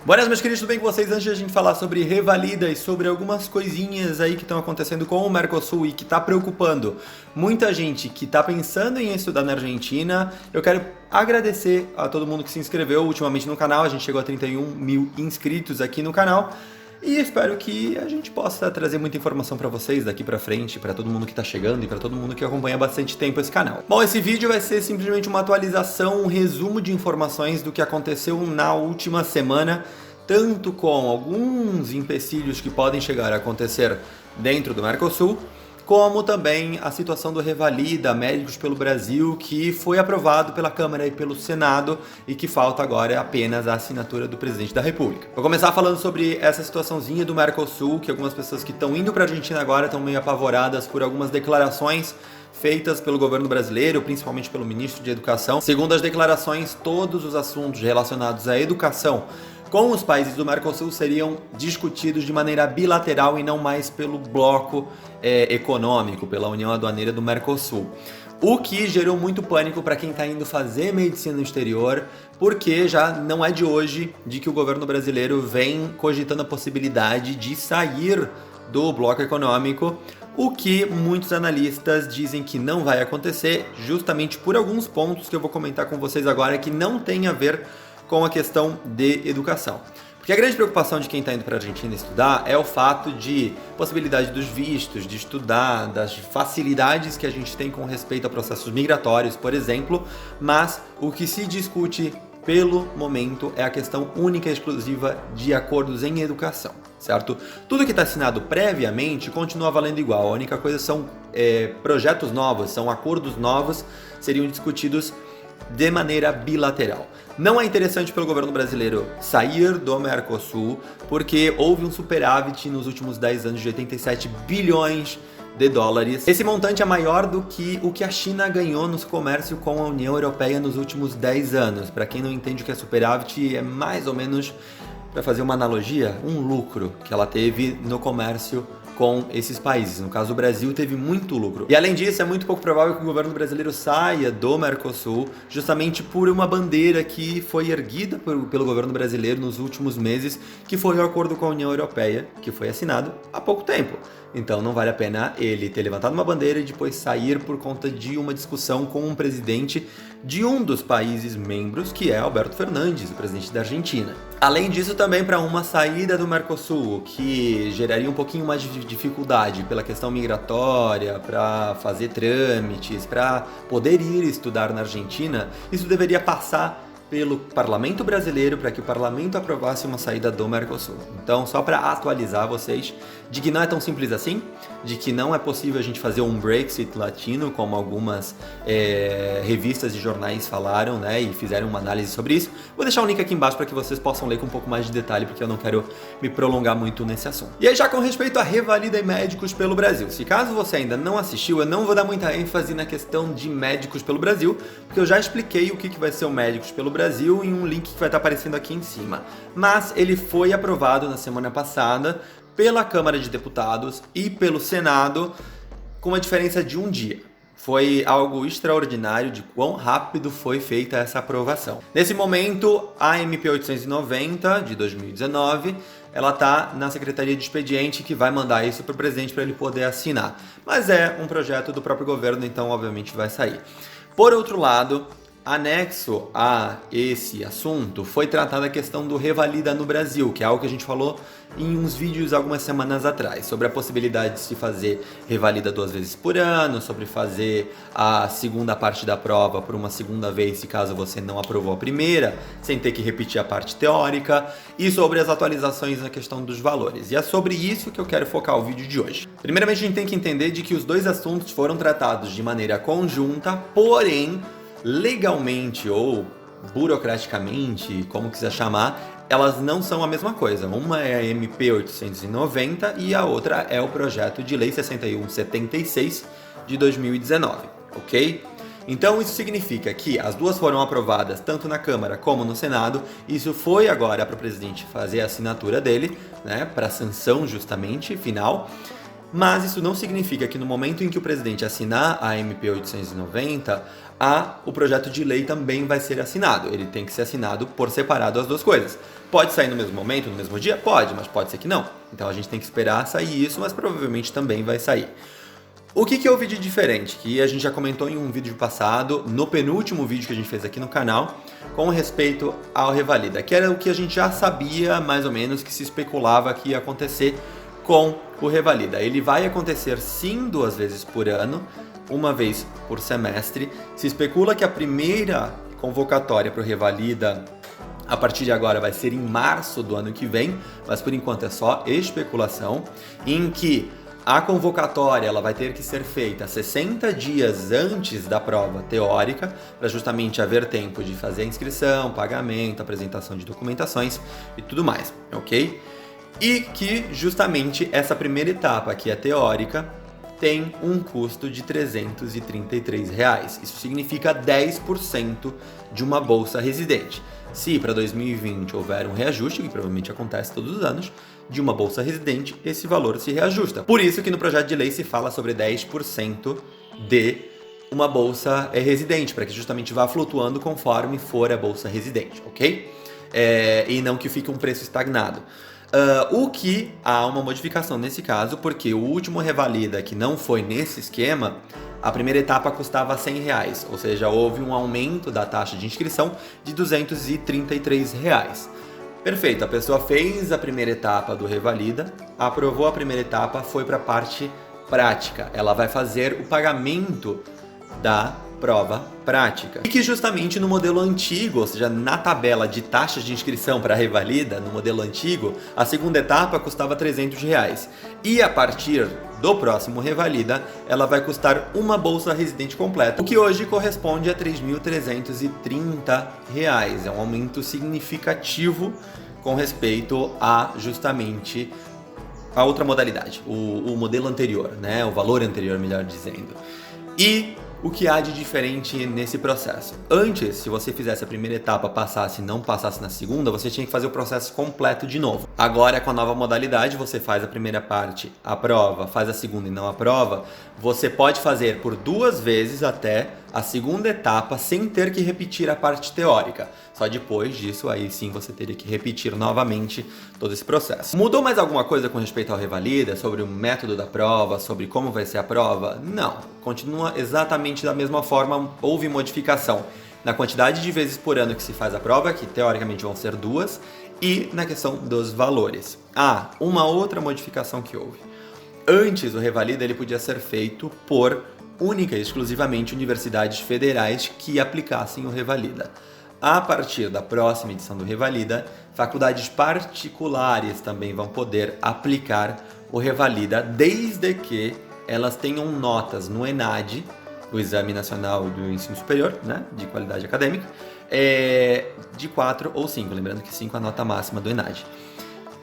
Buenas, meus queridos, tudo bem com vocês? Antes de a gente falar sobre Revalida e sobre algumas coisinhas aí que estão acontecendo com o Mercosul e que está preocupando muita gente que está pensando em estudar na Argentina, eu quero agradecer a todo mundo que se inscreveu ultimamente no canal. A gente chegou a 31 mil inscritos aqui no canal e espero que a gente possa trazer muita informação para vocês daqui para frente, para todo mundo que está chegando e para todo mundo que acompanha há bastante tempo esse canal. Bom, esse vídeo vai ser simplesmente uma atualização, um resumo de informações do que aconteceu na última semana, tanto com alguns empecilhos que podem chegar a acontecer dentro do Mercosul, como também a situação do Revalida Médicos pelo Brasil, que foi aprovado pela Câmara e pelo Senado e que falta agora apenas a assinatura do Presidente da República. Vou começar falando sobre essa situaçãozinha do Mercosul, que algumas pessoas que estão indo para a Argentina agora estão meio apavoradas por algumas declarações feitas pelo governo brasileiro, principalmente pelo ministro de Educação. Segundo as declarações, todos os assuntos relacionados à educação com os países do Mercosul seriam discutidos de maneira bilateral e não mais pelo bloco econômico, pela União Aduaneira do Mercosul. O que gerou muito pânico para quem está indo fazer medicina no exterior, porque já não é de hoje de que o governo brasileiro vem cogitando a possibilidade de sair do bloco econômico, o que muitos analistas dizem que não vai acontecer, justamente por alguns pontos que eu vou comentar com vocês agora que não tem a ver com a questão de educação. Porque a grande preocupação de quem está indo para a Argentina estudar é o fato de possibilidade dos vistos, de estudar, das facilidades que a gente tem com respeito a processos migratórios, por exemplo, mas o que se discute pelo momento é a questão única e exclusiva de acordos em educação, certo? Tudo que está assinado previamente continua valendo igual, a única coisa são projetos novos, são acordos novos, seriam discutidos de maneira bilateral. Não é interessante para o governo brasileiro sair do Mercosul, porque houve um superávit nos últimos 10 anos de 87 bilhões de dólares. Esse montante é maior do que o que a China ganhou no comércio com a União Europeia nos últimos 10 anos. Para quem não entende o que é superávit, é mais ou menos, para fazer uma analogia, um lucro que ela teve no comércio com esses países. No caso, o Brasil teve muito lucro. E além disso, é muito pouco provável que o governo brasileiro saia do Mercosul justamente por uma bandeira que foi erguida pelo governo brasileiro nos últimos meses, que foi o acordo com a União Europeia, que foi assinado há pouco tempo. Então não vale a pena ele ter levantado uma bandeira e depois sair por conta de uma discussão com um presidente de um dos países membros, que é Alberto Fernandes, o presidente da Argentina. Além disso, também para uma saída do Mercosul, que geraria um pouquinho mais de dificuldade pela questão migratória, para fazer trâmites, para poder ir estudar na Argentina, isso deveria passar pelo Parlamento brasileiro para que o Parlamento aprovasse uma saída do Mercosul. Então, só para atualizar vocês de que não é tão simples assim, de que não é possível a gente fazer um Brexit latino, como algumas revistas e jornais falaram, né, e fizeram uma análise sobre isso. Vou deixar um link aqui embaixo para que vocês possam ler com um pouco mais de detalhe, porque eu não quero me prolongar muito nesse assunto. E aí, já com respeito a Revalida e Médicos pelo Brasil, se caso você ainda não assistiu, eu não vou dar muita ênfase na questão de Médicos pelo Brasil, porque eu já expliquei o que vai ser o Médicos pelo Brasil em um link que vai estar aparecendo aqui em cima. Mas ele foi aprovado na semana passada pela Câmara de Deputados e pelo Senado, com uma diferença de um dia. Foi algo extraordinário de quão rápido foi feita essa aprovação. Nesse momento, a MP 890 de 2019, ela está na Secretaria de Expediente, que vai mandar isso para o presidente para ele poder assinar. Mas é um projeto do próprio governo, então obviamente vai sair. Por outro lado, anexo a esse assunto foi tratada a questão do Revalida no Brasil, que é algo que a gente falou em uns vídeos algumas semanas atrás, sobre a possibilidade de se fazer Revalida 2 vezes por ano, sobre fazer a segunda parte da prova por uma segunda vez, se caso você não aprovou a primeira, sem ter que repetir a parte teórica, e sobre as atualizações na questão dos valores. E é sobre isso que eu quero focar o vídeo de hoje. Primeiramente, a gente tem que entender de que os dois assuntos foram tratados de maneira conjunta, porém, legalmente ou burocraticamente, como quiser chamar, elas não são a mesma coisa. Uma é a MP 890 e a outra é o projeto de lei 6176 de 2019, ok? Então isso significa que as duas foram aprovadas tanto na Câmara como no Senado. Isso foi agora para o presidente fazer a assinatura dele, né, para sanção justamente final. Mas isso não significa que no momento em que o presidente assinar a MP 890, o projeto de lei também vai ser assinado. Ele tem que ser assinado por separado as duas coisas. Pode sair no mesmo momento, no mesmo dia? Pode, mas pode ser que não. Então a gente tem que esperar sair isso, mas provavelmente também vai sair. O que eu vi de diferente? Que a gente já comentou em um vídeo passado, no penúltimo vídeo que a gente fez aqui no canal, com respeito ao Revalida, que era o que a gente já sabia mais ou menos, que se especulava que ia acontecer com o Revalida. Ele vai acontecer sim 2 vezes por ano, uma vez por semestre. Se especula que a primeira convocatória para o Revalida a partir de agora vai ser em março do ano que vem, mas por enquanto é só especulação, em que a convocatória ela vai ter que ser feita 60 dias antes da prova teórica, para justamente haver tempo de fazer a inscrição, pagamento, apresentação de documentações e tudo mais, ok? E que justamente essa primeira etapa, que é teórica, tem um custo de R$ 333. Isso significa 10% de uma bolsa residente. Se para 2020 houver um reajuste, que provavelmente acontece todos os anos, de uma bolsa residente, esse valor se reajusta. Por isso que no projeto de lei se fala sobre 10% de uma bolsa residente, para que justamente vá flutuando conforme for a bolsa residente, ok? E não que fique um preço estagnado. O que há uma modificação nesse caso, porque o último Revalida que não foi nesse esquema, a primeira etapa custava R$ 100, ou seja, houve um aumento da taxa de inscrição de R$ 233. Perfeito, a pessoa fez a primeira etapa do Revalida, aprovou a primeira etapa, foi para a parte prática. Ela vai fazer o pagamento da prova prática. E que justamente no modelo antigo, ou seja, na tabela de taxas de inscrição para a Revalida, no modelo antigo, a segunda etapa custava R$ 300. E a partir do próximo Revalida, ela vai custar uma bolsa residente completa, o que hoje corresponde a R$ 3.330. É um aumento significativo com respeito a justamente a outra modalidade, o modelo anterior, né? O valor anterior, melhor dizendo. E o que há de diferente nesse processo? Antes, se você fizesse a primeira etapa, passasse e não passasse na segunda, você tinha que fazer o processo completo de novo. Agora, com a nova modalidade, você faz a primeira parte, aprova, faz a segunda e não aprova, você pode fazer por 2 vezes até a segunda etapa sem ter que repetir a parte teórica. Só depois disso, aí sim você teria que repetir novamente todo esse processo. Mudou mais alguma coisa com respeito ao Revalida, sobre o método da prova, sobre como vai ser a prova? Não, continua exatamente da mesma forma, houve modificação na quantidade de vezes por ano que se faz a prova, que teoricamente vão ser 2, e na questão dos valores. Uma outra modificação que houve. Antes, o Revalida ele podia ser feito por única e exclusivamente universidades federais que aplicassem o Revalida. A partir da próxima edição do Revalida, faculdades particulares também vão poder aplicar o Revalida, desde que elas tenham notas no ENAD, o Exame Nacional do Ensino Superior, né, de qualidade acadêmica, de 4 ou 5, lembrando que 5 é a nota máxima do ENAD.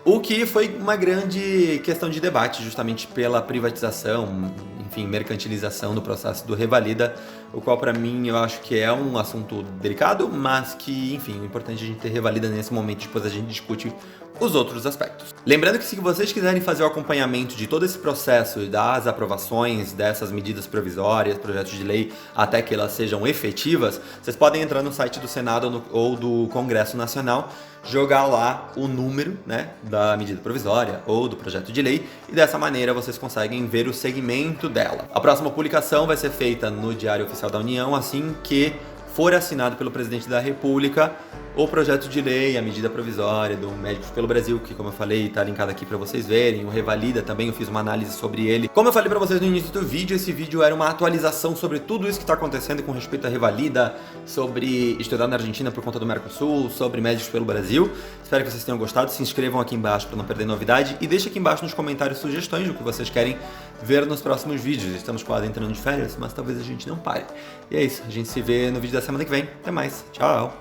O que foi uma grande questão de debate, justamente pela privatização, enfim, mercantilização do processo do Revalida, o qual para mim eu acho que é um assunto delicado, mas que, enfim, o importante é a gente ter Revalida nesse momento, depois a gente discute os outros aspectos. Lembrando que se vocês quiserem fazer o acompanhamento de todo esse processo das aprovações dessas medidas provisórias, projetos de lei, até que elas sejam efetivas, vocês podem entrar no site do Senado ou do Congresso Nacional, jogar lá o número, né, da medida provisória ou do projeto de lei, e dessa maneira vocês conseguem ver o segmento dela. A próxima publicação vai ser feita no Diário Oficial da União assim que for assinado pelo Presidente da República o projeto de lei, a medida provisória do Médicos pelo Brasil, que, como eu falei, está linkado aqui para vocês verem. O Revalida também, eu fiz uma análise sobre ele. Como eu falei para vocês no início do vídeo, esse vídeo era uma atualização sobre tudo isso que está acontecendo com respeito à Revalida, sobre estudar na Argentina por conta do Mercosul, sobre Médicos pelo Brasil. Espero que vocês tenham gostado. Se inscrevam aqui embaixo para não perder novidade e deixem aqui embaixo nos comentários sugestões do que vocês querem ver nos próximos vídeos. Estamos quase entrando de férias, mas talvez a gente não pare. E é isso, a gente se vê no vídeo da semana que vem. Até mais, tchau!